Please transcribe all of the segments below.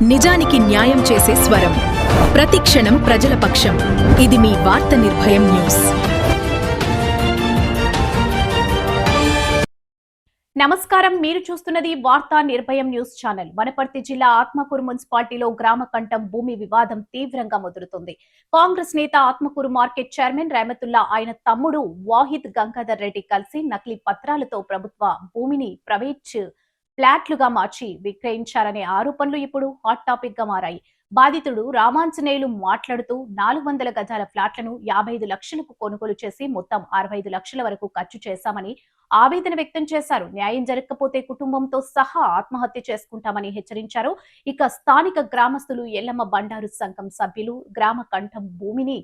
నిజానికి న్యాయం చేసే స్వరం. ప్రతిక్షణం ప్రజల పక్షం. ఇది మీ వార్త నిర్భయం న్యూస్. నమస్కారం, మీరు చూస్తున్నది వార్తా నిర్భయం న్యూస్ ఛానల్. వనపర్తి జిల్లా ఆత్మకూరు మున్సిపాలిటీలో గ్రామకంఠం భూమి వివాదం తీవ్రంగా ముదురుతుంది. కాంగ్రెస్ నేత ఆత్మకూరు మార్కెట్ చైర్మన్ రెహమతుల్లా ఆయన తమ్ముడు వాహిద్ గంగాధర్ రెడ్డి కలిసి నకిలీ పత్రాలతో ప్రభుత్వ భూమిని ప్రైవేట్ ఫ్లాట్లుగా మార్చి విక్రయించారనే ఆరోపణలు ఇప్పుడు హాట్ టాపిక్ గా మారాయి. బాధితుడు రామాంజనేయులు మాట్లాడుతూ 400 గజాల ఫ్లాట్లను 55 లక్షలకు కొనుగోలు చేసి మొత్తం 65 లక్షల వరకు ఖర్చు చేశామని ఆవేదన వ్యక్తం చేశారు. న్యాయం జరగకపోతే కుటుంబంతో సహా ఆత్మహత్య చేసుకుంటామని హెచ్చరించారు. ఇక స్థానిక గ్రామస్తులు ఎల్లమ్మ బండారు సంఘం సభ్యులు గ్రామ కంఠం భూమిని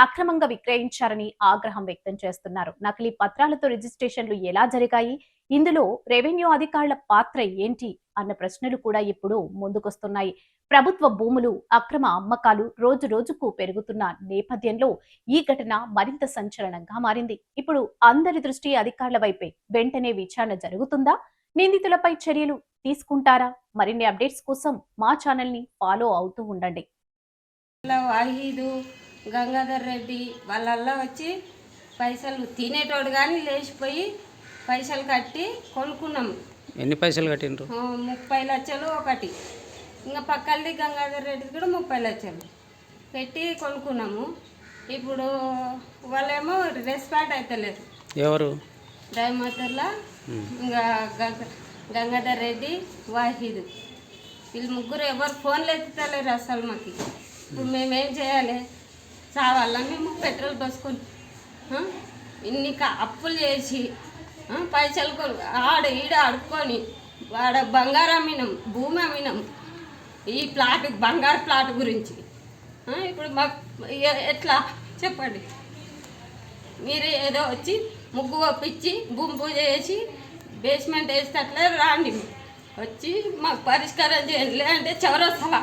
అక్రమంగా విక్రయించారని ఆగ్రహం వ్యక్తం చేస్తున్నారు. నకిలీ పత్రాలతో రిజిస్ట్రేషన్లు ఎలా జరిగాయి, ఇందులో రెవెన్యూ అధికారుల పాత్ర ఏంటి అన్న ప్రశ్నలు కూడా ఇప్పుడు ముందుకొస్తున్నాయి. ప్రభుత్వ భూములు అక్రమ అమ్మకాలు రోజు రోజుకు పెరుగుతున్న నేపథ్యంలో ఈ ఘటన మరింత సంచలనంగా మారింది. ఇప్పుడు అందరి దృష్టి అధికారుల వైపే. వెంటనే విచారణ జరుగుతుందా? నిందితులపై చర్యలు తీసుకుంటారా? మరిన్ని అప్డేట్స్ కోసం మా ఛానల్ ని ఫాలో అవుతూ ఉండండి. వాహిదు గంగాధర్ రెడ్డి వాళ్ళల్లా వచ్చి పైసలు తినేటోడు కానీ లేచిపోయి పైసలు కట్టి కొనుక్కున్నాము. ఎన్ని పైసలు కట్టిండ్రు? 30 లక్షలు ఒకటి, ఇంకా పక్కది గంగాధర్ రెడ్డి కూడా 30 లక్షలు పెట్టి కొనుక్కున్నాము. ఇప్పుడు వాళ్ళేమో రెస్పాండ్ అవుతలేరు. ఎవరు? రైమతుల్లా, ఇంకా గంగాధర్ రెడ్డి, వాహిదు, వీళ్ళు ముగ్గురు ఎవరు ఫోన్లు ఎత్తుతలేరు అసలు. మాకు ఇప్పుడు మేమేం చేయాలి? చావాలా మేము? పెట్రోల్ పోసుకొని ఇన్ని అప్పులు చేసి పైసలు ఆడ ఈడ అడుక్కొని వాడ బంగారం అమ్మినాం, భూమి అమ్మినాం ఈ ప్లాట్, బంగారు ప్లాట్ గురించి. ఇప్పుడు మాకు ఎట్లా చెప్పండి? మీరు ఏదో వచ్చి ముగ్గు ఒప్పించి భూమి పూజ చేసి బేస్మెంట్ వేసేటట్లే రాండి, వచ్చి మాకు పరిష్కారం చేయండి. లేదంటే చౌరస్తలా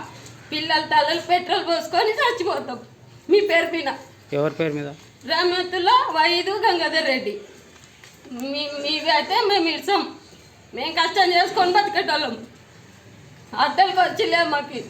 పిల్లల తలలు పెట్రోల్ పోసుకొని చచ్చిపోతాం. మీ పేరు మీద. ఎవరి పేరు మీద? రమతుల్లా, వైదు, గంగాధర్ రెడ్డి. మీవి అయితే మేము ఇస్తాం. మేము కష్టం చేసుకొని బతికేటోళ్ళం. అడ్డలకు వచ్చిలే మాకు.